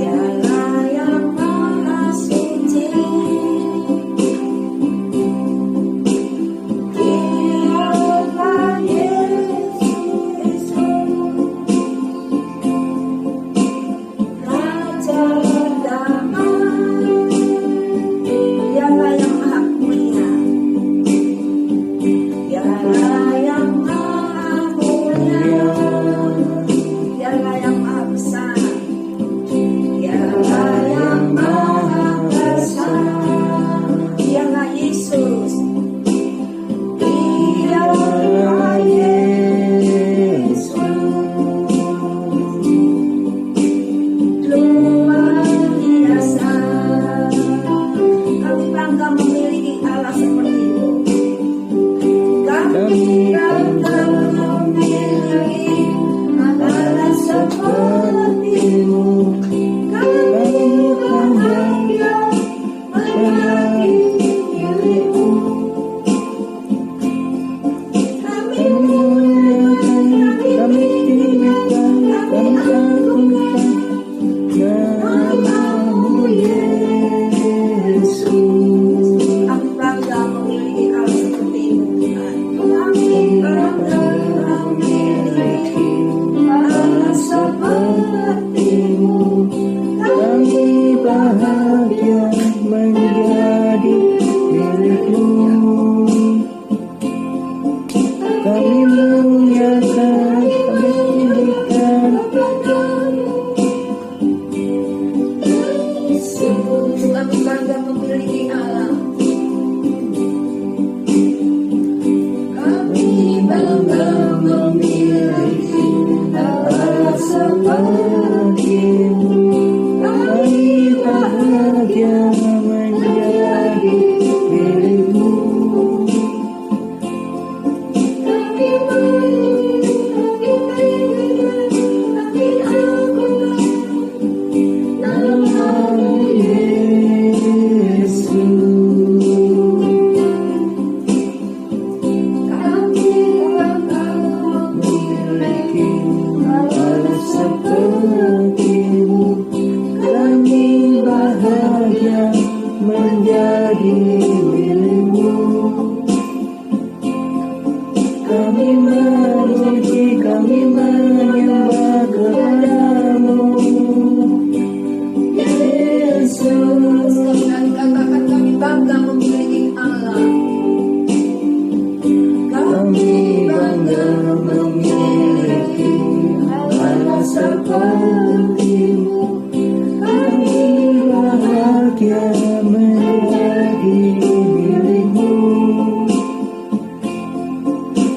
Dialah yang Maha Suci, Sekali lagi katakan, kami bangga memiliki Allah. Kami bangga memiliki Allah seperti-Mu. Kami bahagia menjadi milik-Mu.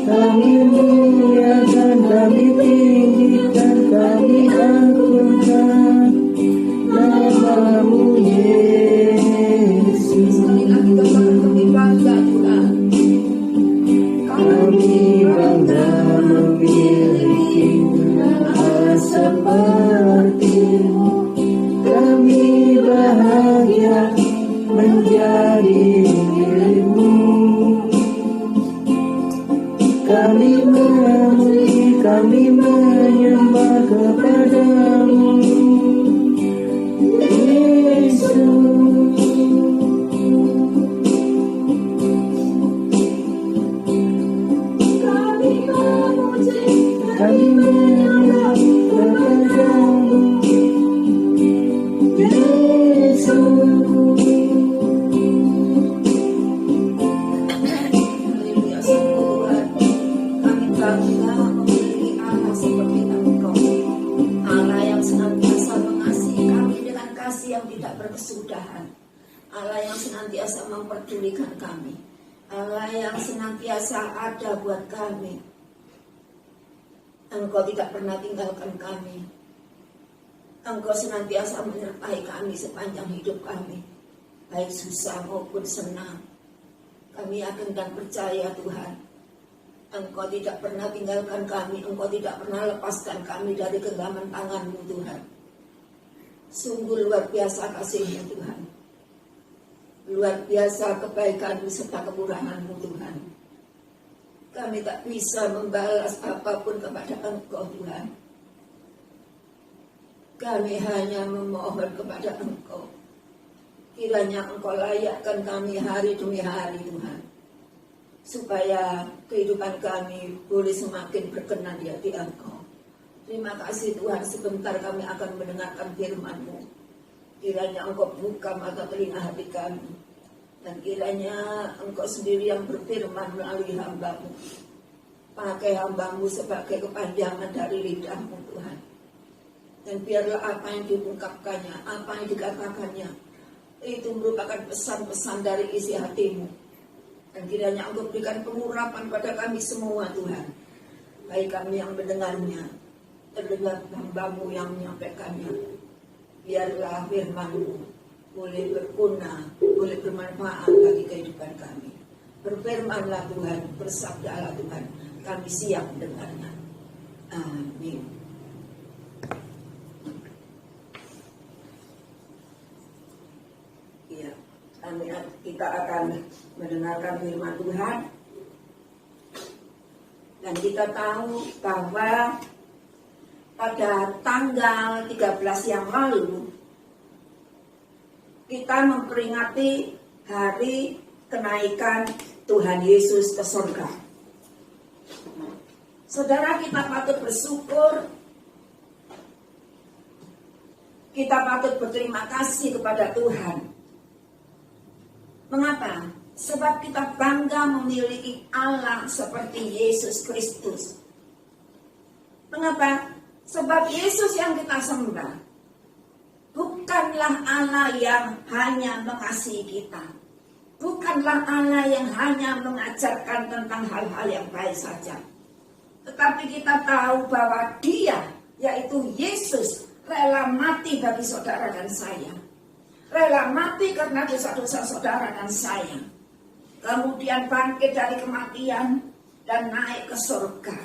Kami muliakan, kami tinggikan, kami agungkan nama-Mu Yesus. Sekali lagi katakan, kami bangga Tuhan. Kami bangga memiliki Allah seperti-Mu. Kami bahagia menjadi milik-Mu. Kami memuji, kami menyembah kepada-Mu Yesus. Kami memuji, Kami menyembah kepada-Mu Yesus. Haleluya, Tuhan. Kami bangga memiliki Allah seperti Engkau. Allah yang senantiasa mengasihi kami dengan kasih yang tidak berkesudahan. Allah yang senantiasa memperdulikan kami. Allah yang senantiasa ada buat kami. Engkau tidak pernah tinggalkan kami. Engkau senantiasa menyertai kami sepanjang hidup kami, baik susah maupun senang. Kami yakin dan percaya Tuhan, Engkau tidak pernah tinggalkan kami, Engkau tidak pernah lepaskan kami dari genggaman tangan-Mu Tuhan. Sungguh luar biasa kasih-Mu Tuhan. Luar biasa kebaikan-Mu serta kemurahan-Mu Tuhan. Kami tak bisa membalas apapun kepada Engkau Tuhan. Kami hanya memohon kepada Engkau. Kiranya Engkau layakkan kami hari demi hari Tuhan. Supaya kehidupan kami boleh semakin berkenan di hati Engkau. Terima kasih Tuhan, sebentar kami akan mendengarkan firman-Mu. Kiranya Engkau buka mata telinga hati kami. Dan kiranya Engkau sendiri yang berfirman melalui hamba-Mu. Pakai hamba-Mu sebagai kepanjangan dari lidah-Mu Tuhan. Dan biarlah apa yang diungkapkannya, apa yang dikatakannya, itu merupakan pesan-pesan dari isi hati-Mu. Dan kiranya Engkau berikan pengurapan pada kami semua Tuhan. Baik kami yang mendengarnya, terdengar hamba-Mu yang menyampaikannya. Biarlah firman-Mu boleh berguna, boleh bermanfaat bagi kehidupan kami. Berfirmanlah Tuhan, bersabdalah Tuhan, kami siap mendengarnya. Amin. Ya, kita akan mendengarkan firman Tuhan. Dan kita tahu bahwa pada tanggal 13 yang lalu kita memperingati hari kenaikan Tuhan Yesus ke surga. Saudara, kita patut bersyukur, kita patut berterima kasih kepada Tuhan. Mengapa? Sebab kita bangga memiliki Allah seperti Yesus Kristus. Mengapa? Sebab Yesus yang kita sembah bukanlah Allah yang hanya mengasihi kita. Bukanlah Allah yang hanya mengajarkan tentang hal-hal yang baik saja. Tetapi kita tahu bahwa Dia, yaitu Yesus, rela mati bagi saudara dan saya. Rela mati karena dosa-dosa saudara dan saya. Kemudian bangkit dari kematian dan naik ke surga.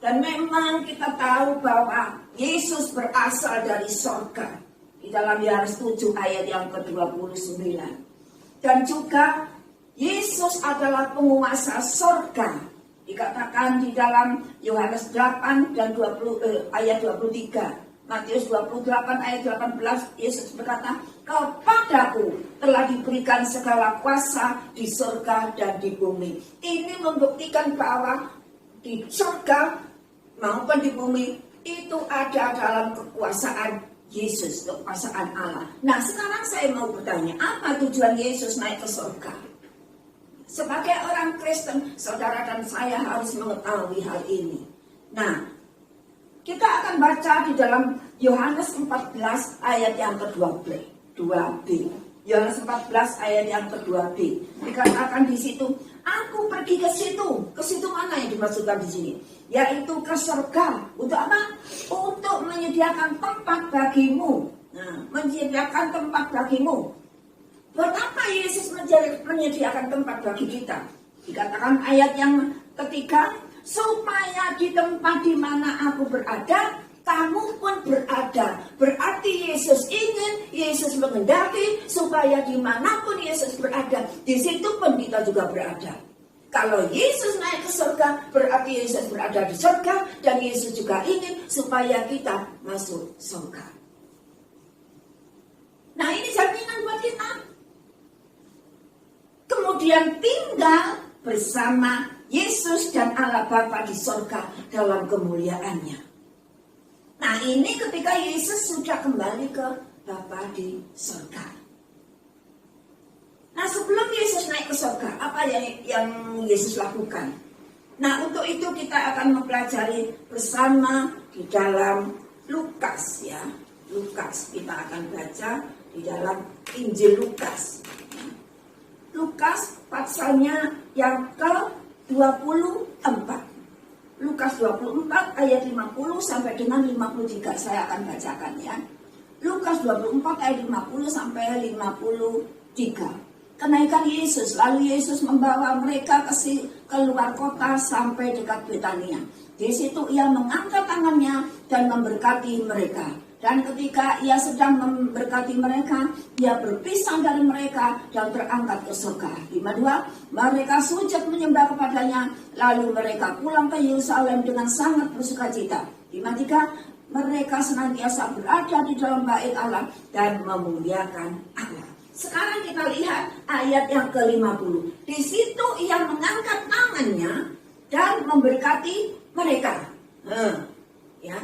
Dan memang kita tahu bahwa Yesus berasal dari surga. Di dalam Yohanes 7 ayat yang ke-29. Dan juga Yesus adalah penguasa surga. Dikatakan di dalam Yohanes 8 dan ayat 23. Matius 28 ayat 18, Yesus berkata, kepadaku telah diberikan segala kuasa di surga dan di bumi. Ini membuktikan bahwa di surga maupun di bumi itu ada dalam kekuasaan Yesus, kekuasaan Allah. Nah, sekarang saya mau bertanya, apa tujuan Yesus naik ke surga? Sebagai orang Kristen, saudara dan saya harus mengetahui hal ini. Nah, kita akan baca di dalam Yohanes 14 ayat yang ke-2b. Yohanes 14 ayat yang ke-2b. Dikatakan di situ, aku pergi ke situ. Ke situ mana yang dimaksudkan di sini? Yaitu ke surga. Untuk apa? Untuk menyediakan tempat bagimu. Nah, menyediakan tempat bagimu. Buat apa Yesus menyediakan tempat bagi kita? Dikatakan ayat yang ketiga, supaya di tempat di mana aku berada, kamu pun berada. Berarti Yesus menghendaki supaya dimanapun Yesus berada, di situ pun kita juga berada. Kalau Yesus naik ke surga, berarti Yesus berada di surga, dan Yesus juga ingin supaya kita masuk surga. Nah, ini jaminan buat kita. Kemudian tinggal bersama Yesus dan Allah Bapa di surga dalam kemuliaannya. Nah, ini ketika Yesus sudah kembali ke Bapa di surga. Nah, sebelum Yesus naik ke surga, apa yang Yesus lakukan? Nah, untuk itu kita akan mempelajari bersama di dalam Lukas ya. Lukas, kita akan baca di dalam Injil Lukas. Lukas pasalnya yang ke-24. Lukas 24 ayat 50 sampai dengan 53 saya akan bacakan ya. Lukas 24 ayat 50 sampai 53. Kenaikan Yesus, lalu Yesus membawa mereka ke luar kota sampai dekat Betania. Di situ ia mengangkat tangannya dan memberkati mereka. Dan ketika ia sedang memberkati mereka, ia berpisah dari mereka dan terangkat ke surga. 52, mereka sujud menyembah kepadanya, lalu mereka pulang ke Yerusalem dengan sangat bersukacita. 53, mereka senantiasa berada di dalam bait Allah dan memuliakan Allah. Sekarang kita lihat ayat yang ke-50. Di situ ia mengangkat tangannya dan memberkati mereka. Ya.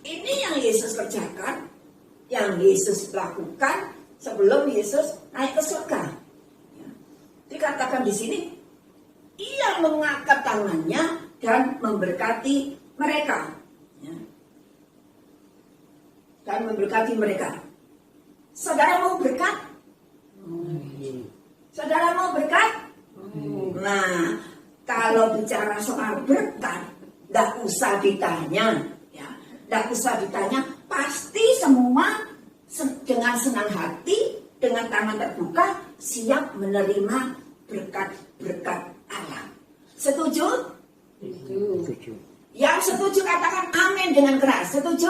Ini yang Yesus kerjakan, yang Yesus lakukan sebelum Yesus naik ke surga. Ya. Dikatakan di sini, ia mengangkat tangannya dan memberkati mereka. Ya. Dan memberkati mereka. Saudara mau berkat? Saudara mau berkat? Nah, kalau bicara soal berkat, tidak usah ditanya. Tidak usah ditanya, pasti semua dengan senang hati, dengan tangan terbuka, siap menerima berkat-berkat Allah. Setuju? Setuju. Yang setuju katakan amin dengan keras. Setuju?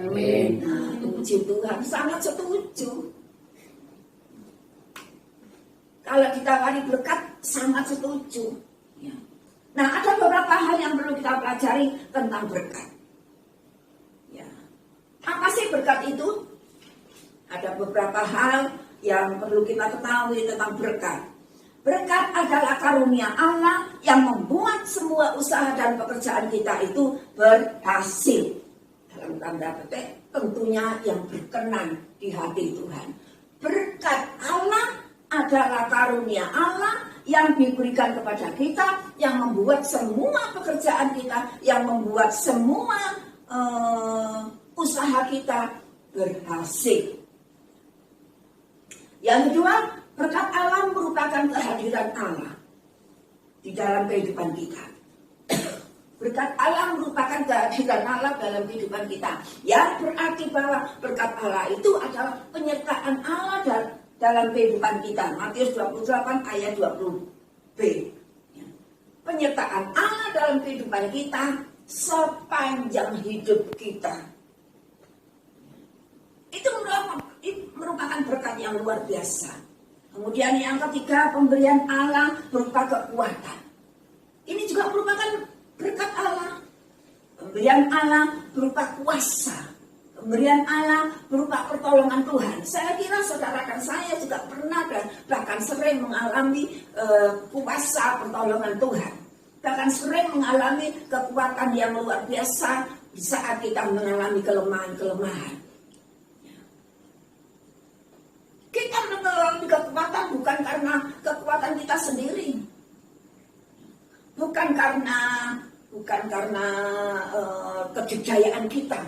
Amin. Nah, puji Tuhan, sangat setuju. Kalau ditawari berkat, sangat setuju. Ya. Nah, ada beberapa hal yang perlu kita pelajari tentang berkat. Apa sih berkat itu? Ada beberapa hal yang perlu kita ketahui tentang berkat. Berkat adalah karunia Allah yang membuat semua usaha dan pekerjaan kita itu berhasil. Dalam tanda petik, tentunya yang berkenan di hati Tuhan. Berkat Allah adalah karunia Allah yang diberikan kepada kita, yang membuat semua pekerjaan kita, yang membuat semua usaha kita berhasil. Yang kedua, berkat Allah merupakan kehadiran Allah di dalam kehidupan kita. Berkat Allah merupakan kehadiran Allah dalam kehidupan kita. Yang berarti bahwa berkat Allah itu adalah penyertaan Allah dalam kehidupan kita. Matius 28 ayat 20b. Penyertaan Allah dalam kehidupan kita sepanjang hidup kita. Itu merupakan berkat yang luar biasa. Kemudian yang ketiga, pemberian Allah berupa kekuatan. Ini juga merupakan berkat Allah. Pemberian Allah berupa kuasa. Pemberian Allah berupa pertolongan Tuhan. Saya kira saudara dan saya juga pernah dan bahkan sering mengalami kuasa pertolongan Tuhan. Bahkan sering mengalami kekuatan yang luar biasa di saat kita mengalami kelemahan-kelemahan. bukan karena kekuatan kita sendiri, bukan karena kejayaan kita,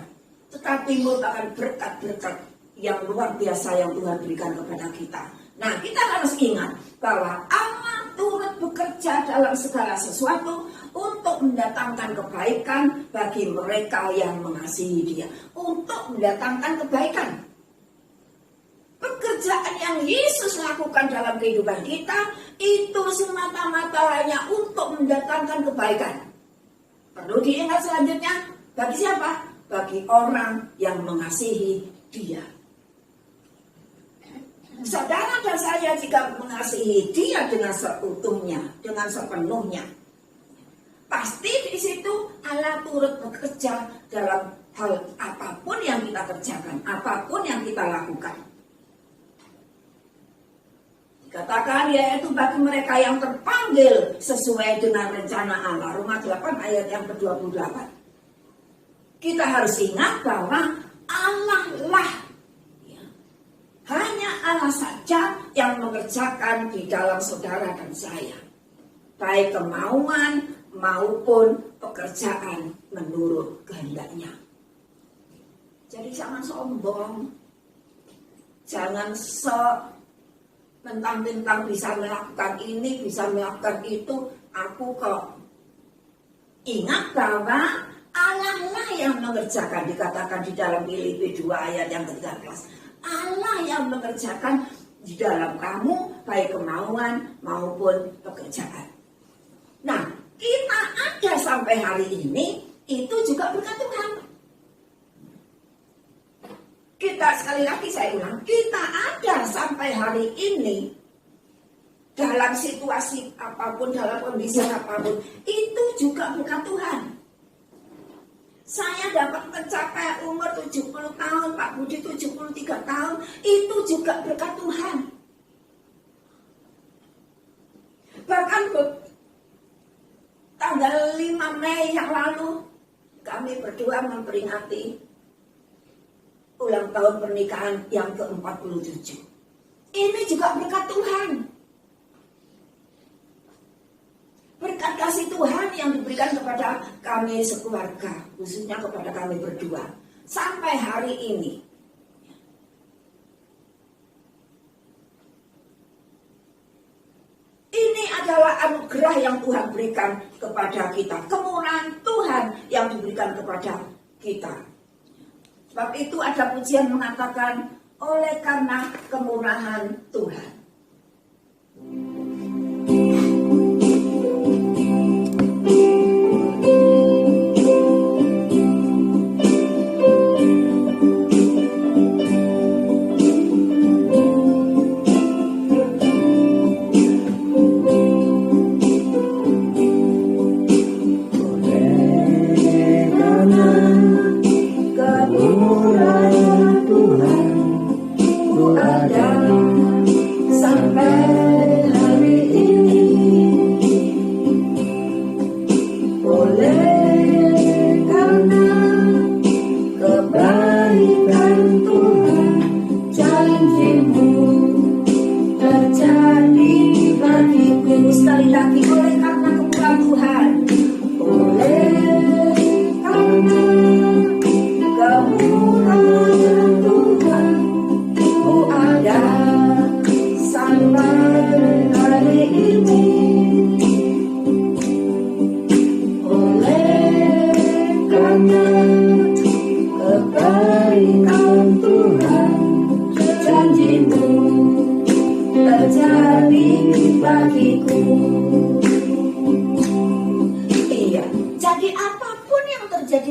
tetapi merupakan berkat-berkat yang luar biasa yang Tuhan berikan kepada kita. Nah, kita harus ingat bahwa Allah turut bekerja dalam segala sesuatu untuk mendatangkan kebaikan bagi mereka yang mengasihi Dia. Untuk mendatangkan kebaikan. Pekerjaan yang Yesus lakukan dalam kehidupan kita itu semata-mata hanya untuk mendatangkan kebaikan. Perlu diingat selanjutnya, bagi siapa? Bagi orang yang mengasihi Dia. Saudara dan saya jika mengasihi Dia dengan seutuhnya, dengan sepenuhnya, pasti di situ Allah turut bekerja dalam hal apapun yang kita kerjakan, apapun yang kita lakukan. Katakan yaitu bagi mereka yang terpanggil sesuai dengan rencana Allah. Roma 8 ayat yang ke-28. Kita harus ingat bahwa Allah lah, hanya Allah saja yang mengerjakan di dalam saudara dan saya. Baik kemauan maupun pekerjaan menurut kehendaknya. Jadi jangan sombong. Jangan mentang-mentang bisa melakukan ini, bisa melakukan itu. Aku kok ingat bahwa Allah lah yang mengerjakan. Dikatakan di dalam Filipi 2 ayat yang ke-13. Allah yang mengerjakan di dalam kamu baik kemauan maupun pekerjaan. Nah, kita ada sampai hari ini itu juga berkat Tuhan. Kita sekali lagi saya ulang, kita ada sampai hari ini dalam situasi apapun, dalam kondisi apapun, itu juga berkat Tuhan. Saya dapat mencapai umur 70 tahun, Pak Budi 73 tahun, itu juga berkat Tuhan. Bahkan tanggal 5 Mei yang lalu, kami berdua memperingati ulang tahun pernikahan yang ke-47. Ini juga berkat Tuhan. Berkat kasih Tuhan yang diberikan kepada kami sekeluarga, khususnya kepada kami berdua, sampai hari ini. Ini adalah anugerah yang Tuhan berikan kepada kita, kemurahan Tuhan yang diberikan kepada kita. Sebab itu ada pujian mengatakan, oleh karena kemurahan Tuhan.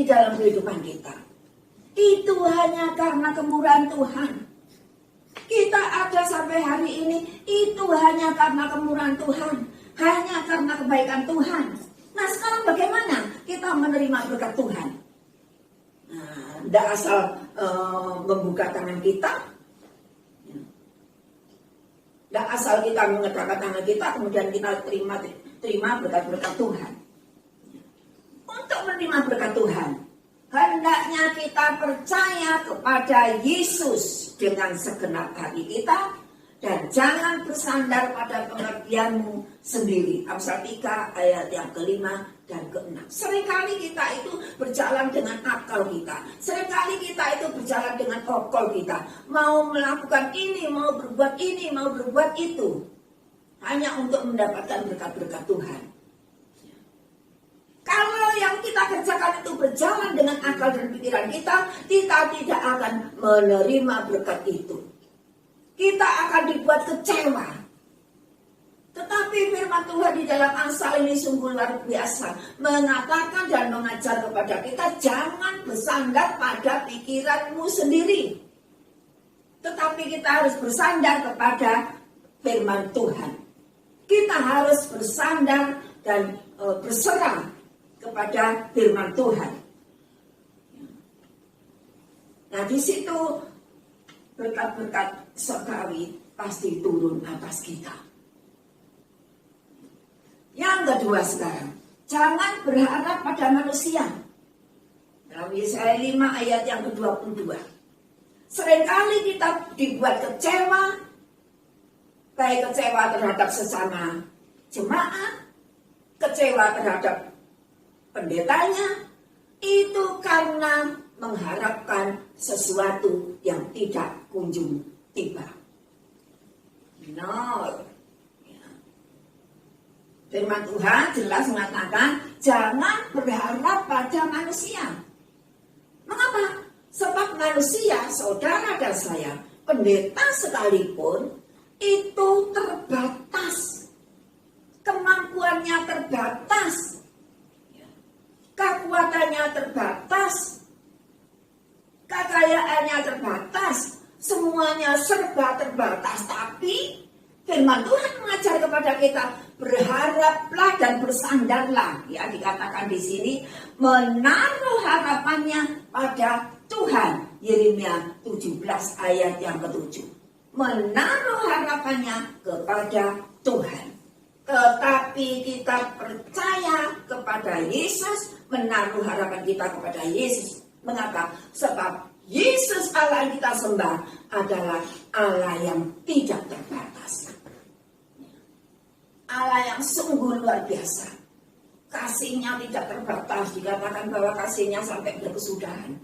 Dalam kehidupan kita itu hanya karena kemurahan Tuhan. Kita ada sampai hari ini itu hanya karena kemurahan Tuhan, hanya karena kebaikan Tuhan. Nah, sekarang bagaimana kita menerima berkat Tuhan? Nah, tidak asal membuka tangan kita, tidak asal kita mengedapkan tangan kita kemudian kita terima berkat-berkat Tuhan. Untuk menerima berkat Tuhan, hendaknya kita percaya kepada Yesus dengan segenap hati kita dan jangan bersandar pada pengertianmu sendiri. Amsal 3 ayat yang kelima dan keenam. Seringkali kita itu berjalan dengan akal kita. Seringkali kita itu berjalan dengan okol kita. Mau melakukan ini, mau berbuat ini, mau berbuat itu. Hanya untuk mendapatkan berkat-berkat Tuhan. Kalau yang kita kerjakan itu berjalan dengan akal dan pikiran kita tidak akan menerima berkat itu. Kita akan dibuat kecewa. Tetapi firman Tuhan di dalam Amsal ini sungguh luar biasa. Mengatakan dan mengajar kepada kita, jangan bersandar pada pikiranmu sendiri. Tetapi kita harus bersandar kepada firman Tuhan. Kita harus bersandar dan berserah kepada firman Tuhan. Nah, di situ berkat-berkat surgawi pasti turun atas kita. Yang kedua sekarang, jangan berharap pada manusia. Dalam Yesaya 5 ayat yang ke-22. Seringkali kita dibuat kecewa, baik kecewa terhadap sesama jemaat, kecewa terhadap pendetanya, itu karena mengharapkan sesuatu yang tidak kunjung tiba. No. Firman Tuhan jelas mengatakan jangan berharap pada manusia. Mengapa? Sebab manusia, saudara dan saya, pendeta sekalipun, itu terbatas. Kemampuannya terbatas. Kekuatannya terbatas. Kekayaannya terbatas. Semuanya serba terbatas. Tapi firman Tuhan mengajar kepada kita, berharaplah dan bersandarlah. Ya, dikatakan di sini menaruh harapannya pada Tuhan. Yeremia 17 ayat yang ke-7. Menaruh harapannya kepada Tuhan. Tetapi kita percaya kepada Yesus, menaruh harapan kita kepada Yesus. Mengapa? Sebab Yesus Allah yang kita sembah adalah Allah yang tidak terbatas. Allah yang sungguh luar biasa. Kasihnya tidak terbatas. Dikatakan bahwa kasihnya sampai berkesudahan.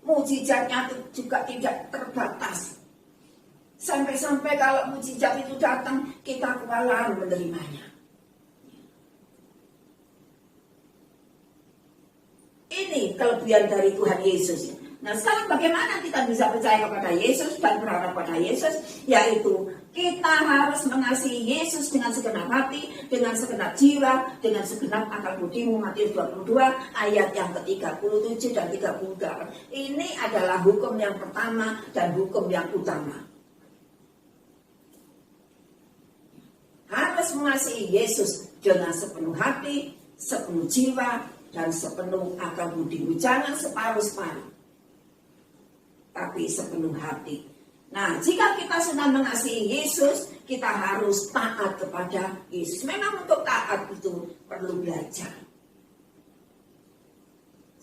Mujizatnya juga tidak terbatas. Sampai-sampai kalau mujizat itu datang, kita kewalahan menerimanya. Ini kelebihan dari Tuhan Yesus. Nah, sekarang bagaimana kita bisa percaya kepada Yesus dan berharap pada Yesus? Yaitu kita harus mengasihi Yesus dengan segenap hati, dengan segenap jiwa, dengan segenap akal budimu. Matius 22 ayat yang ke-37 dan 38. Ini adalah hukum yang pertama dan hukum yang utama. Harus mengasihi Yesus dengan sepenuh hati, sepenuh jiwa, dan sepenuh akal budimu. Jangan separuh-separuh, tapi sepenuh hati. Nah, jika kita sudah mengasihi Yesus, kita harus taat kepada Yesus. Memang untuk taat itu perlu belajar.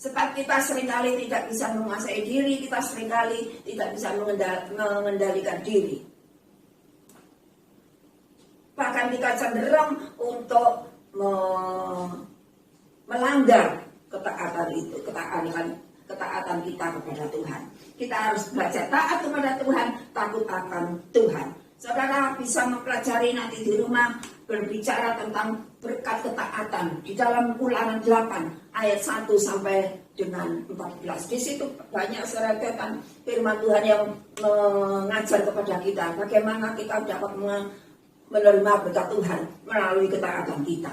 Sebab kita seringkali tidak bisa menguasai diri, kita seringkali tidak bisa mengendalikan diri. Bahkan kita cenderung untuk melanggar ketaatan itu, ketaatan kita kepada Tuhan. Kita harus belajar taat kepada Tuhan, takut akan Tuhan. Saudara bisa mempelajari nanti di rumah, berbicara tentang berkat ketaatan di dalam Ulangan 8 ayat 1 sampai dengan 14. Di situ banyak serangkaian firman Tuhan yang mengajar kepada kita bagaimana kita dapat menerima berkat Tuhan melalui ketaatan kita.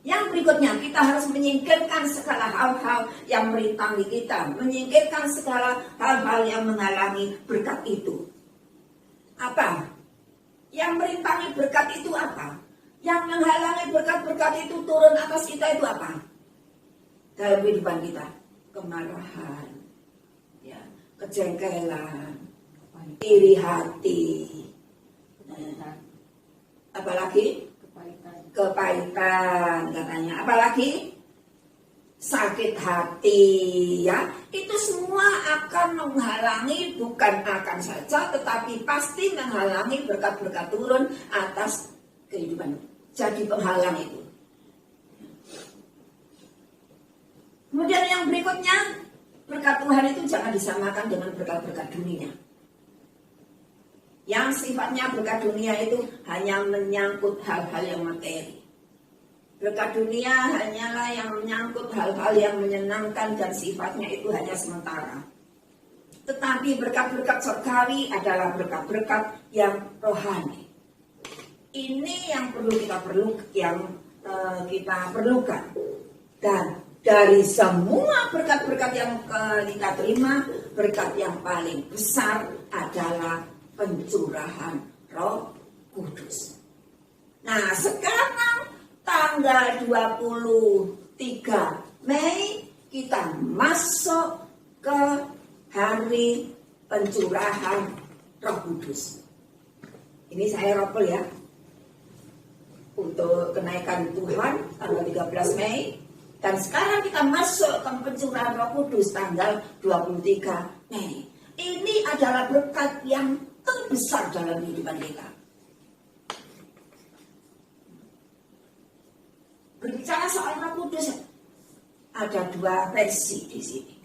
Yang berikutnya, kita harus menyingkirkan segala hal-hal yang merintangi kita. Menyingkirkan segala hal-hal yang menghalangi berkat itu. Apa? Yang merintangi berkat itu apa? Yang menghalangi berkat-berkat itu turun atas kita itu apa? Dalam kehidupan kita. Kemarahan, ya, kejengkelan, iri hati, apalagi kepahitan katanya. Apalagi sakit hati, ya, itu semua akan menghalangi, bukan akan saja, tetapi pasti menghalangi berkat-berkat turun atas kehidupan. Jadi penghalang itu. Kemudian yang berikutnya, berkat Tuhan itu jangan disamakan dengan berkat-berkat dunia. Yang sifatnya berkat dunia itu hanya menyangkut hal-hal yang materi. Berkat dunia hanyalah yang menyangkut hal-hal yang menyenangkan dan sifatnya itu hanya sementara. Tetapi berkat-berkat surgawi adalah berkat-berkat yang rohani. Ini yang kita perlukan. Dan dari semua berkat-berkat yang kita terima, berkat yang paling besar adalah pencurahan Roh Kudus. Nah, sekarang tanggal 23 Mei kita masuk ke hari pencurahan Roh Kudus. Ini saya ropel ya. Untuk kenaikan Tuhan tanggal 13 Mei. Dan sekarang kita masuk ke pencurahan Roh Kudus tanggal 23 Mei. Ini adalah berkat yang terbesar dalam kehidupan kita. Berbicara soal Roh Kudus, ada dua versi di sini.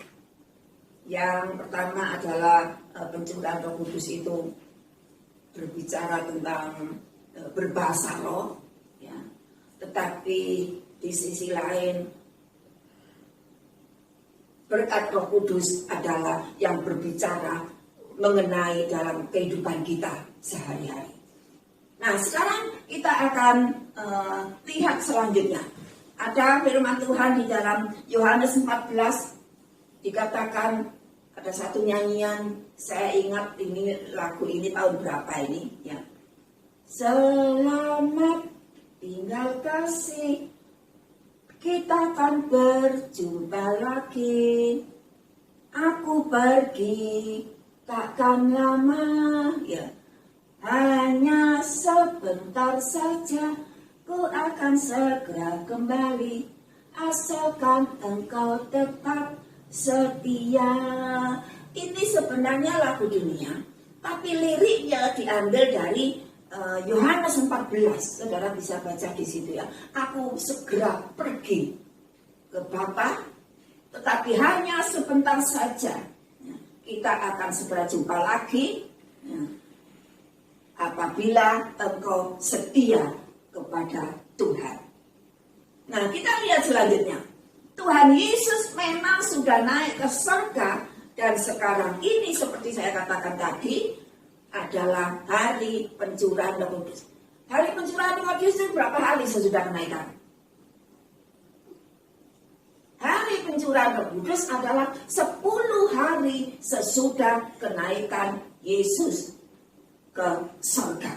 Yang pertama adalah pencurahan Roh Kudus itu berbicara tentang berbahasa roh, ya. Tetapi di sisi lain berkat Roh Kudus adalah yang berbicara mengenai dalam kehidupan kita sehari-hari. Nah, sekarang kita akan lihat selanjutnya. Ada firman Tuhan di dalam Yohanes 14 dikatakan, ada satu nyanyian, saya ingat ini lagu ini tahun berapa ini ya. Selamat tinggal kasih, kita akan berjumpa lagi. Aku pergi takkan lama, ya. Hanya sebentar saja, ku akan segera kembali. Asalkan engkau tetap setia. Ini sebenarnya lagu dunia, tapi liriknya diambil dari Yohanes 14. Saudara bisa baca di situ ya. Aku segera pergi ke Bapa, tetapi hanya sebentar saja. Kita akan segera jumpa lagi apabila engkau setia kepada Tuhan. Nah, kita lihat selanjutnya. Tuhan Yesus memang sudah naik ke surga, dan sekarang ini seperti saya katakan tadi adalah hari pencurahan Roh Kudus. Hari pencurahan Roh Kudus itu berapa hari sesudah kenaikan? Hari pencurahan Roh Kudus adalah 10 hari sesudah kenaikan Yesus ke surga.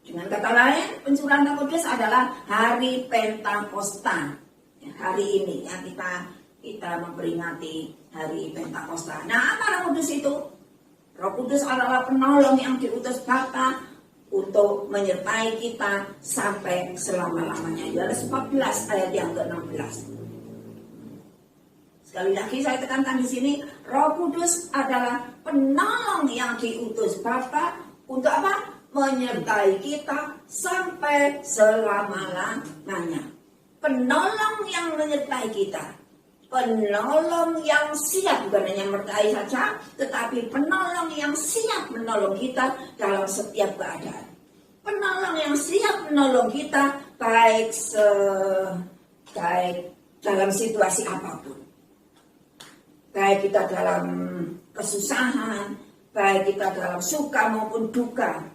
Dengan kata lain, pencurahan Roh Kudus adalah hari Pentakosta. Hari ini ya, kita memperingati hari Pentakosta. Nah, apa Roh Kudus itu? Roh Kudus adalah penolong yang diutus Bapa untuk menyertai kita sampai selama-lamanya. Yohanes 14 ayat yang ke-16. Sekali lagi saya tekankan di sini, Roh Kudus adalah penolong yang diutus Bapa untuk apa? Menyertai kita sampai selama-lamanya. Penolong yang menyertai kita. Penolong yang siap, bukan hanya menyertai saja, tetapi penolong yang siap menolong kita dalam setiap keadaan. Penolong yang siap menolong kita baik dalam situasi apapun. Baik kita dalam kesusahan, baik kita dalam suka maupun duka.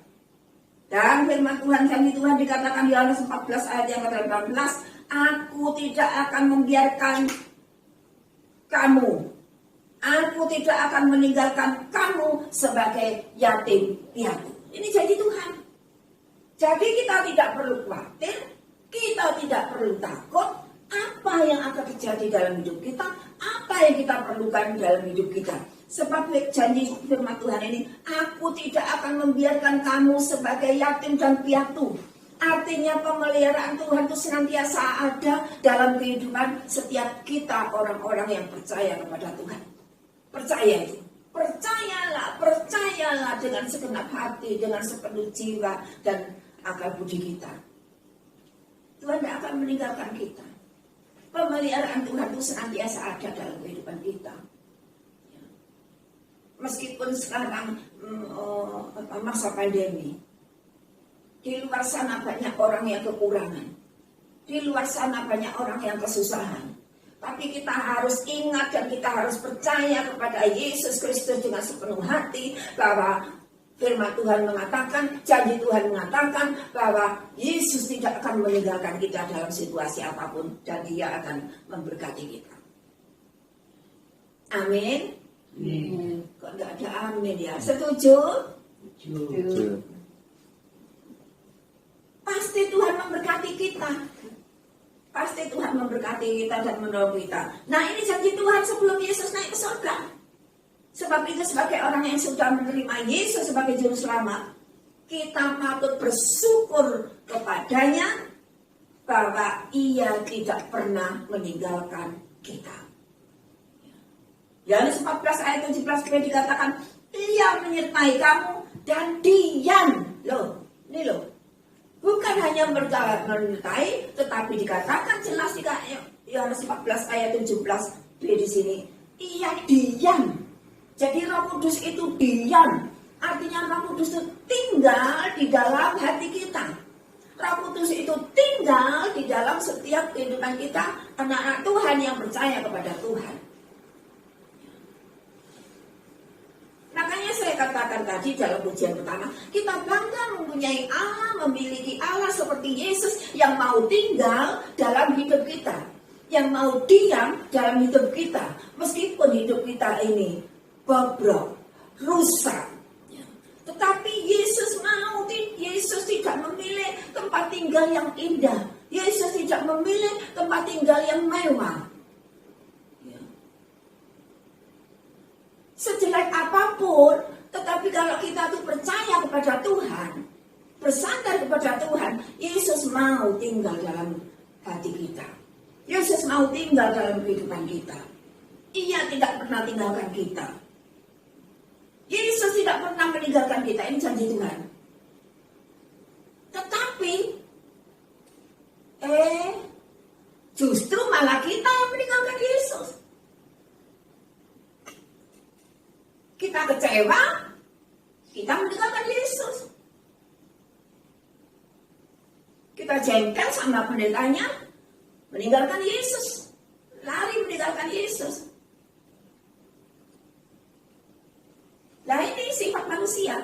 Dan firman Tuhan, janji Tuhan dikatakan di Yohanes 14 ayat yang ke-18, aku tidak akan membiarkan kamu, aku tidak akan meninggalkan kamu sebagai yatim piatu. Ini janji Tuhan. Jadi kita tidak perlu khawatir, kita tidak perlu takut apa yang akan terjadi dalam hidup kita, apa yang kita perlukan dalam hidup kita. Sebab janji firman Tuhan ini, aku tidak akan membiarkan kamu sebagai yatim dan piatu. Artinya pemeliharaan Tuhan itu senantiasa ada dalam kehidupan setiap kita orang-orang yang percaya kepada Tuhan. Percaya itu. Percayalah dengan segenap hati, dengan sepenuh jiwa dan akal budi kita. Tuhan tidak akan meninggalkan kita. Pemeliharaan Tuhan itu senantiasa ada dalam kehidupan kita. Meskipun sekarang masa pandemi, di luar sana banyak orang yang kekurangan, di luar sana banyak orang yang kesusahan. Tapi kita harus ingat dan kita harus percaya kepada Yesus Kristus dengan sepenuh hati bahwa firman Tuhan mengatakan, janji Tuhan mengatakan bahwa Yesus tidak akan meninggalkan kita dalam situasi apapun dan Dia akan memberkati kita. Amin. Kok nggak ada amin ya? Setuju? Setuju. Pasti Tuhan memberkati kita. Pasti Tuhan memberkati kita dan menolong kita. Nah, ini janji Tuhan sebelum Yesus naik ke surga. Sebab itu sebagai orang yang sudah menerima Yesus sebagai juru selamat, kita patut bersyukur kepadanya bahwa Ia tidak pernah meninggalkan kita. Yohanes 14 ayat 17b dikatakan, Ia menyertai kamu dan diam. Loh, ini loh. Bukan hanya menyertai, tetapi dikatakan jelas di Yohanes 14 ayat 17b di sini, Ia diam. Jadi Roh Kudus itu diam. Artinya Roh Kudus itu tinggal di dalam hati kita. Roh Kudus itu tinggal di dalam setiap kehidupan kita, anak-anak Tuhan yang percaya kepada Tuhan. Makanya saya katakan tadi dalam pujian pertama, kita bangga mempunyai Allah, memiliki Allah seperti Yesus yang mau tinggal dalam hidup kita, yang mau diam dalam hidup kita, meskipun hidup kita ini bobrok, rusak. Tetapi Yesus tidak memilih tempat tinggal yang indah, Yesus tidak memilih tempat tinggal yang mewah. Sejelek apapun, tetapi kalau kita tuh percaya kepada Tuhan, bersandar kepada Tuhan, Yesus mau tinggal dalam hati kita. Yesus mau tinggal dalam kehidupan kita. Ia tidak pernah tinggalkan kita. Yesus tidak pernah meninggalkan kita, ini janji Tuhan. Tetapi, justru malah kita yang meninggalkan Yesus. Kita kecewa, kita meninggalkan Yesus. Kita jengkel sama pendetanya, meninggalkan Yesus. Lari meninggalkan Yesus. Nah, ini sifat manusia.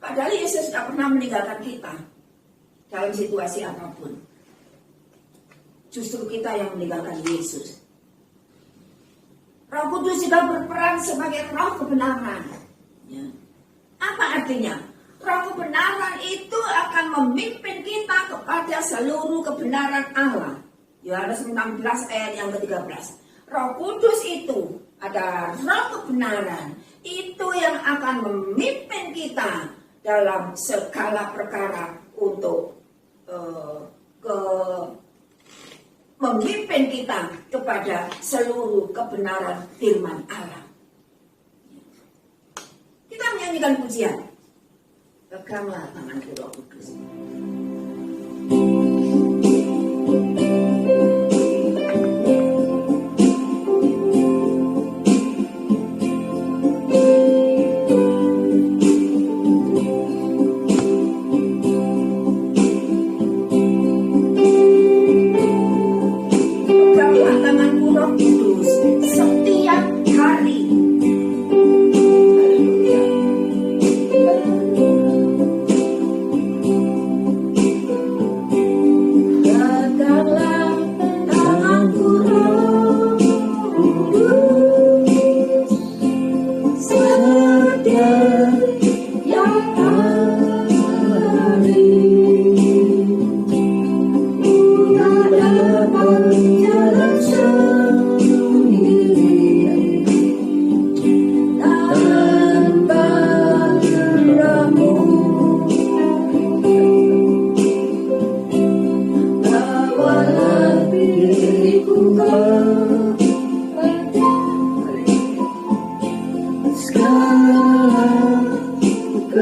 Padahal Yesus tidak pernah meninggalkan kita dalam situasi apapun. Justru kita yang meninggalkan Yesus. Roh Kudus juga berperan sebagai roh kebenaran. Ya. Apa artinya? Roh kebenaran itu akan memimpin kita kepada seluruh kebenaran Allah. Yohanes 16 ayat yang ke-13. Roh Kudus itu ada roh kebenaran. Itu yang akan memimpin kita dalam segala perkara untuk memimpin kita kepada seluruh kebenaran firman Allah. Kita menyanyikan pujian. Peganglah tanganku Roh Kudus.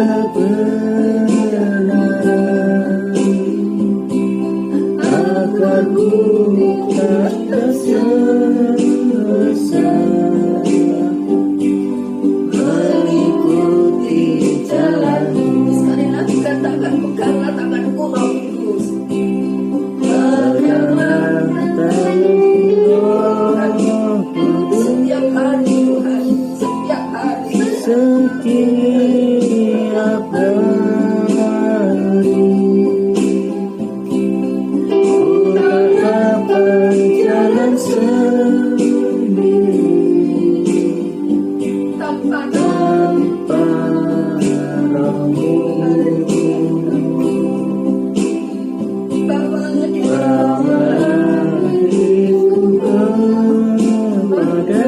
kebenaran, agar ku tak tersesat, mengikuti jalanmu. Sekali lagi katakan, peganglah tanganku Roh Kudus. Peganglah tanganku Roh Kudus, Setiap hari Tuhan, setiap hari. setiap hari. Ku tak dapat jalan sendiri Tanpa tanpa Roh-Mu. bawalah di Bawalah diriku kepada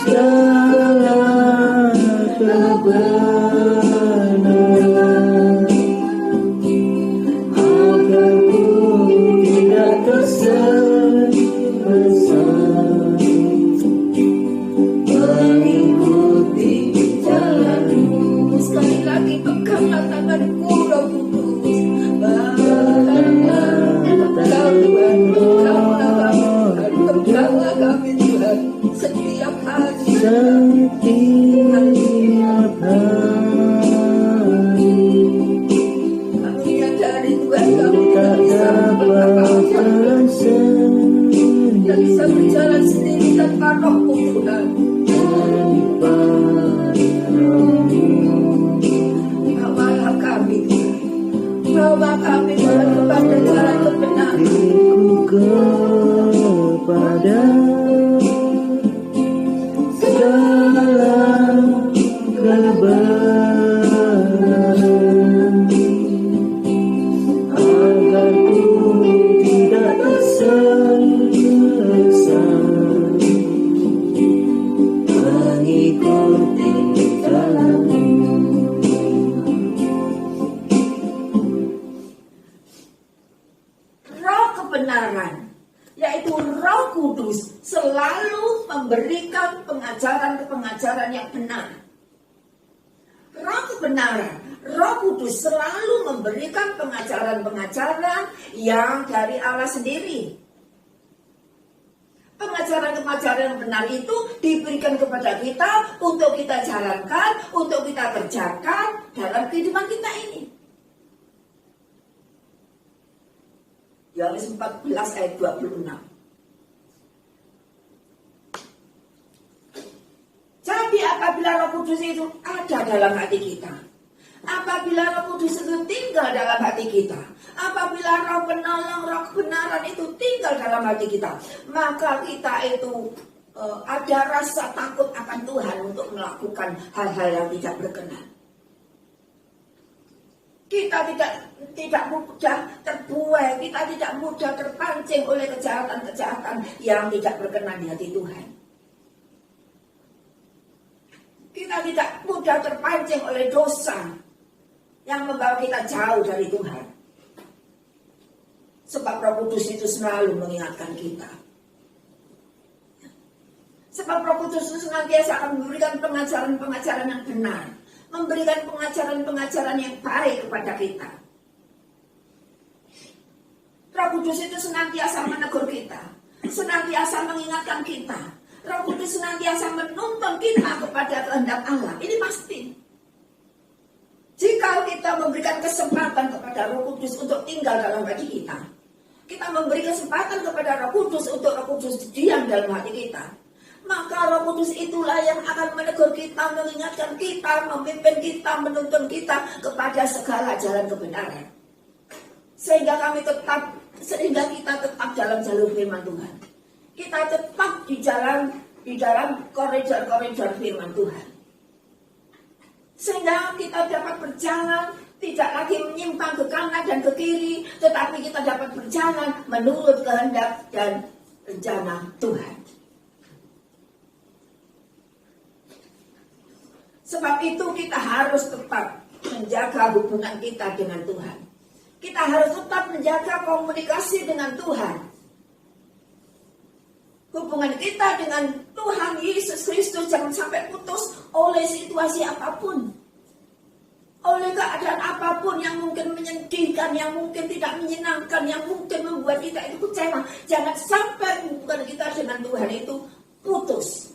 jalan kebenaran, agar ku tidak tersesat, mengikuti jalanmu. sekali lagi peganglah tanganku Roh Kudus. Peganglah kami Tuhan, setiap hari. Setiap hari Kami menyadari Tuhan, kami ku tidak tak bisa dapat jalan tidak bisa sendiri berjalan sendiri tanpa Roh-Mu Tuhan. tanpa Roh-Mu. Bawalah kami Tuhan, bawa kami Tuhan kepada jalan kebenaran. Diriku kepada jalan kebenaran, agar ku tidak tersesat, mengikuti jalanmu. Roh kebenaran, yaitu Roh Kudus, selalu memberikan pengajaran-pengajaran yang benar. Roh kebenaran, Roh Kudus selalu memberikan pengajaran-pengajaran yang dari Allah sendiri. Pengajaran-pengajaran yang benar itu diberikan kepada kita untuk kita jalankan, untuk kita kerjakan dalam kehidupan kita ini. Yohanes 14 ayat 26. Jadi apabila Roh Kudus itu ada dalam hati kita, apabila Roh Kudus itu tinggal dalam hati kita, apabila Roh penolong, Roh kebenaran itu tinggal dalam hati kita, maka kita itu ada rasa takut akan Tuhan untuk melakukan hal-hal yang tidak berkenan. Kita tidak mudah terbuai, kita tidak mudah terpancing oleh kejahatan-kejahatan yang tidak berkenan di hati Tuhan. Kita tidak mudah terpancing oleh dosa yang membawa kita jauh dari Tuhan. Sebab Roh Kudus itu selalu mengingatkan kita. Sebab Roh Kudus itu senantiasa akan memberikan pengajaran-pengajaran yang benar, memberikan pengajaran-pengajaran yang baik kepada kita. Roh Kudus itu senantiasa menegur kita, senantiasa mengingatkan kita. Roh Kudus senantiasa menuntun kita kepada kehendak Allah. Ini pasti. Jika kita memberikan kesempatan kepada Roh Kudus untuk tinggal dalam hati kita, kita memberi kesempatan kepada Roh Kudus untuk Roh Kudus diam dalam hati kita, maka Roh Kudus itulah yang akan menegur kita, mengingatkan kita, memimpin kita, menuntun kita kepada segala jalan kebenaran. Sehingga kita tetap dalam jalur firman Tuhan. Kita tetap di dalam koridor-koridor firman Tuhan. Sehingga kita dapat berjalan, tidak lagi menyimpang ke kanan dan ke kiri, tetapi kita dapat berjalan menurut kehendak dan rencana Tuhan. Sebab itu kita harus tetap menjaga hubungan kita dengan Tuhan. Kita harus tetap menjaga komunikasi dengan Tuhan. Hubungan kita dengan Tuhan Yesus Kristus jangan sampai putus oleh situasi apapun. Oleh keadaan apapun yang mungkin menyedihkan, yang mungkin tidak menyenangkan, yang mungkin membuat kita itu kecewa. Jangan sampai hubungan kita dengan Tuhan itu putus.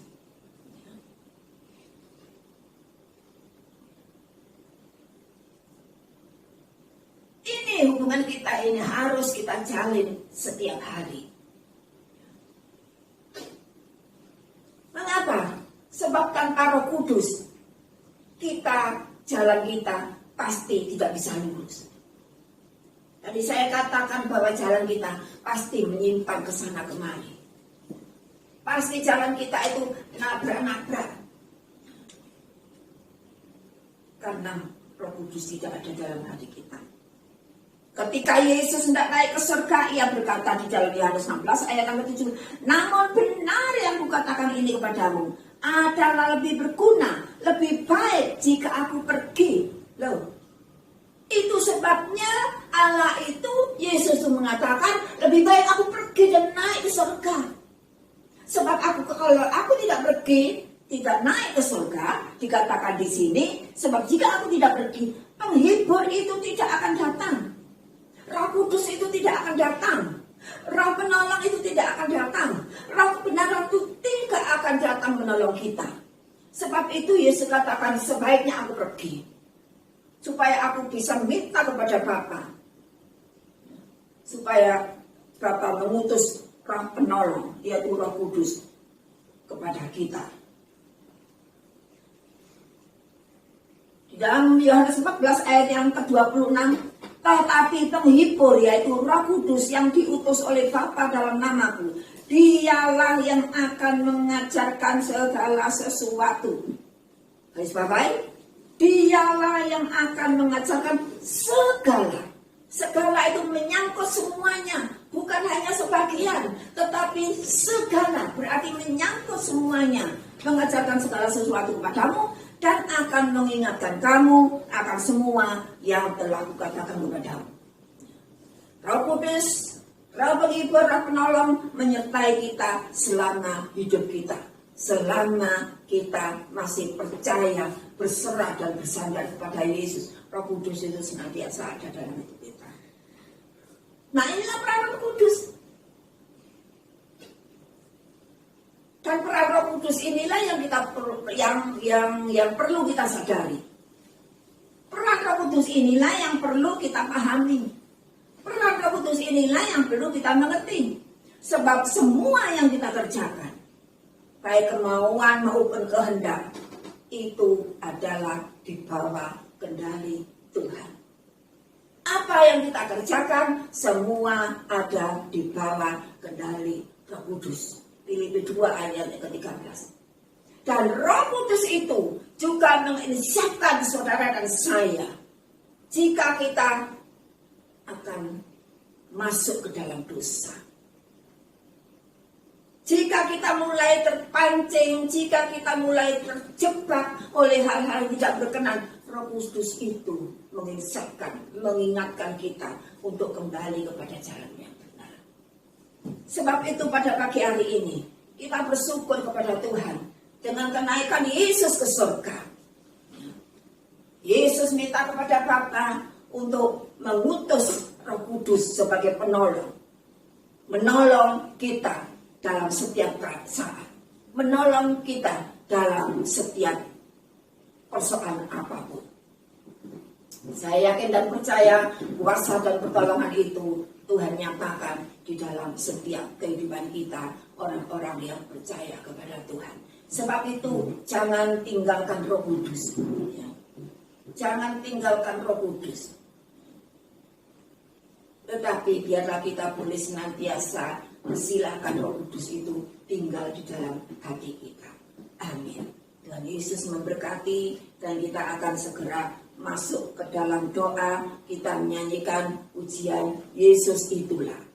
Ini hubungan kita ini harus kita jalin setiap hari. Mengapa? Sebab tanpa Roh Kudus jalan kita pasti tidak bisa lurus. Tadi saya katakan bahwa jalan kita pasti menyimpang ke sana kemari. Pasti jalan kita itu nabrak-nabrak. Karena Roh Kudus tidak ada dalam hati kita. Ketika Yesus hendak naik ke surga, ia berkata di dalam Yohanes 16 ayat yang ke-7, namun benar yang kukatakan ini kepadamu, adalah lebih berguna, lebih baik jika aku pergi. Loh, itu sebabnya Allah itu, Yesus itu mengatakan, lebih baik aku pergi dan naik ke surga. Sebab kalau aku tidak pergi, tidak naik ke surga, dikatakan di sini, sebab jika aku tidak pergi, penghibur itu tidak akan datang. Roh Kudus itu tidak akan datang. Roh penolong itu tidak akan datang. Roh kebenaran itu tidak akan datang menolong kita. Sebab itu Yesus katakan sebaiknya aku pergi. Supaya aku bisa minta kepada Bapa. Supaya Bapa mengutus roh penolong, yaitu Roh Kudus kepada kita. Di dalam Yohanes 14 ayat yang ke-26, tetapi penghibur yaitu Roh Kudus yang diutus oleh Bapa dalam namaku, dialah yang akan mengajarkan segala sesuatu. Guys, Bapak, dialah yang akan mengajarkan segala. Segala itu menyangkut semuanya, bukan hanya sebagian, tetapi segala berarti menyangkut semuanya, mengajarkan segala sesuatu kepadamu dan akan mengingatkan kamu akan semua yang telah kukatakan kepadamu. Roh Kudus, Roh penghibur, Roh penolong menyertai kita selama hidup kita. Selama kita masih percaya, berserah dan bersandar kepada Yesus, Roh Kudus itu senantiasa ada dalam hidup kita. Nah, inilah peran Roh Kudus. Dan peran Roh Kudus inilah yang kita yang perlu kita sadari. Peran Roh Kudus inilah yang perlu kita pahami. Peran Roh Kudus inilah yang perlu kita mengerti. Sebab semua yang kita kerjakan, baik kemauan maupun kehendak, itu adalah di bawah kendali Tuhan. Apa yang kita kerjakan, semua ada di bawah kendali Roh Kudus. Filipi 2 ayat yang ke-13. Dan Roh Kudus itu juga menginisiatifkan saudara dan saya, jika kita akan masuk ke dalam dosa. Jika kita mulai terpancing, jika kita mulai terjebak oleh hal-hal yang tidak berkenan, Roh Kudus itu mengingatkan kita untuk kembali kepada jalan yang benar. Sebab itu pada pagi hari ini, kita bersyukur kepada Tuhan dengan kenaikan Yesus ke surga. Yesus minta kepada Bapa untuk mengutus Roh Kudus sebagai penolong. Menolong kita dalam setiap saat, menolong kita dalam setiap persoalan apapun. Saya yakin dan percaya kuasa dan pertolongan itu Tuhan nyatakan di dalam setiap kehidupan kita, orang-orang yang percaya kepada Tuhan. Sebab itu jangan tinggalkan Roh Kudus. Ya. Jangan tinggalkan Roh Kudus. Tetapi biarlah kita boleh senantiasa persilahkan Roh Kudus itu tinggal di dalam hati kita. Amin. Tuhan Yesus memberkati dan kita akan segera masuk ke dalam doa. Kita menyanyikan pujian Yesus itulah.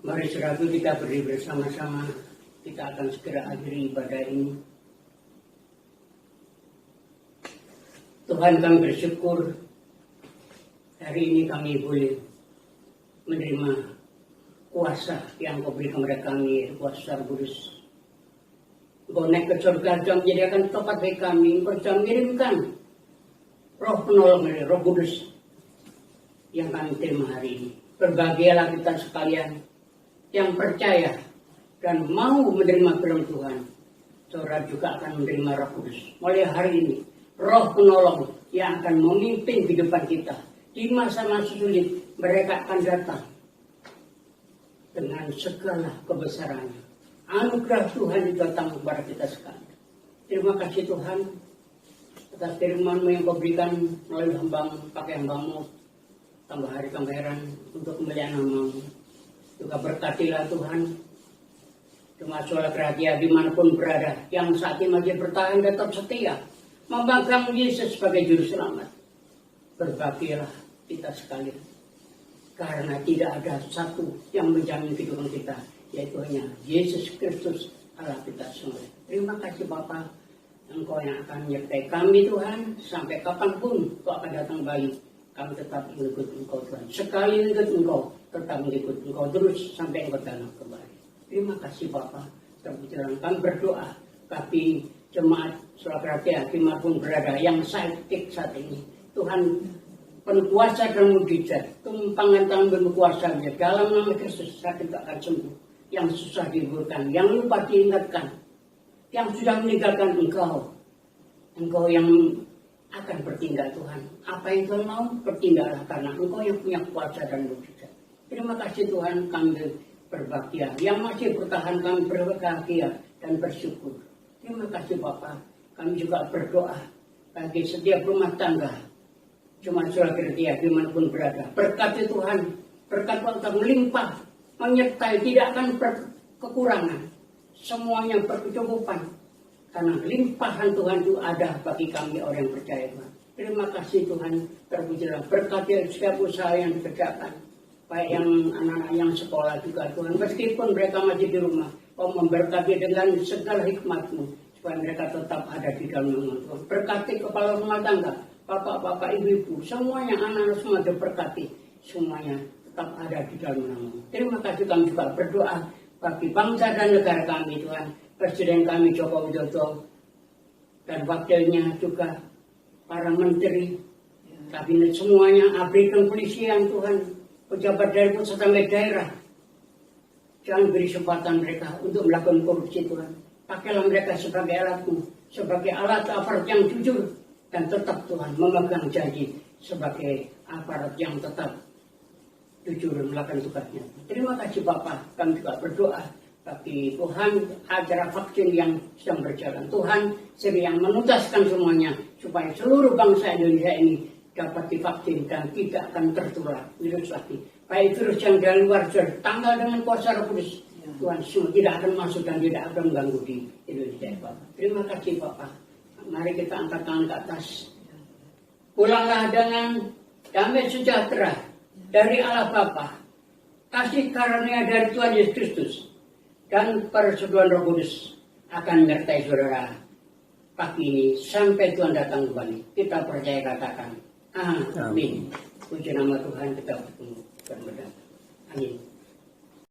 Mari saudara kita berdiri bersama-sama, kita akan segera akhiri ibadah ini. Tuhan, kami bersyukur hari ini kami boleh menerima kuasa yang Kau berikan kepada kami, kuasa Kudus. Engkau naik ke surga dan menjadikan tempat bagi kami. Engkau sudah mengirimkan Roh penolong dari Roh Kudus yang kami terima hari ini. Berbahagialah kita sekalian yang percaya dan mau menerima firman Tuhan. Saudara juga akan menerima Roh Kudus. Mulai hari ini, Roh penolong yang akan memimpin kehidupan kita. Di masa-masa sulit, mereka akan datang dengan segala kebesarannya. Anugerah Tuhan itu datang kepada kita sekalian. Terima kasih Tuhan atas firman-Mu yang Kau berikan melalui hamba-Mu, pakai hamba-Mu, tambah hari heran untuk kemuliaan nama-Mu. Juga berkatilah Tuhan, cuma soal kerajaan dimanapun berada, yang saat ini masih bertahan tetap setia, memegang Yesus sebagai juru selamat. Berbahagialah kita sekalian, karena tidak ada satu yang menjamin kehidupan kita, yaitu hanya Yesus Kristus Allah kita semua. Terima kasih Bapa, Engkau yang akan menyertai kami Tuhan, sampai kapanpun Engkau akan datang balik. Kami tetap mengikut Engkau Tuhan. Sekali mengikut Engkau, tetap mengikut Engkau terus sampai Engkau datang kembali. Terima kasih Bapak. Terbicara kami berdoa, tapi jemaat Surakarta dimanapun berada yang sakit saat ini, Tuhan penuh kuasa dan mujizat, tumpangan tangan penuh kuasa dalam nama Kristus sakit akan sembuh. Yang susah dihiburkan, yang lupa diingatkan, yang sudah meninggalkan Engkau yang akan bertindak Tuhan. Apa yang Tuhan mau, bertindaklah karena Engkau yang punya kuasa dan mujizat. Terima kasih Tuhan, kami berbahagia. Yang masih bertahan kami berbahagia dan bersyukur. Terima kasih Bapak. Kami juga berdoa bagi setiap rumah tangga. Cuma surat kerja dimanapun berada. Berkati Tuhan, berkat Tuhan melimpah, menyertai, tidak akan berkekurangan. Semuanya berkecukupan. Karena limpahan Tuhan itu ada bagi kami orang yang percaya Tuhan. Terima kasih Tuhan, terpujilah. Berkati setiap usaha yang dikerjakan. Baik yang anak-anak yang sekolah juga Tuhan. Meskipun mereka masih di rumah, Kau memberkati dengan segala hikmat-Mu. Supaya mereka tetap ada di dalam nama Tuhan. Berkati kepala rumah tangga, bapak-bapak, ibu-ibu, semuanya anak-anak semua diberkati. Semuanya tetap ada di dalam nama-Mu. Terima kasih kami juga berdoa bagi bangsa dan negara kami Tuhan. Presiden kami Joko Widodo dan wakilnya juga para menteri, kabinet semuanya, abri kepolisian Tuhan, pejabat dari pusat sampai daerah. Jangan beri kesempatan mereka untuk melakukan korupsi Tuhan. Pakailah mereka sebagai alat-Mu, sebagai alat aparat yang jujur dan tetap Tuhan memegang janji sebagai aparat yang tetap jujur melakukan tugasnya. Terima kasih Bapak, kami juga berdoa bagi Tuhan acara vaksin yang sedang berjalan. Tuhan sedang menuntaskan semuanya supaya seluruh bangsa Indonesia ini dapat divaksin dan tidak akan tertular virus lagi. Baik virus yang dari luar tanggal dengan kuasa Roh Kudus. Tuhan semua tidak akan masuk dan tidak akan mengganggu di Indonesia Bapak. Terima kasih Bapak. Mari kita angkat tangan ke atas. Pulanglah dengan damai sejahtera dari Allah Bapa, kasih karunia dari Tuhan Yesus Kristus, dan persekutuan Roh Kudus akan menyertai saudara pagi ini sampai Tuhan datang kembali. Kita percaya, katakan amin. Puji nama Tuhan, kita bertemu dan berdoa. Amin.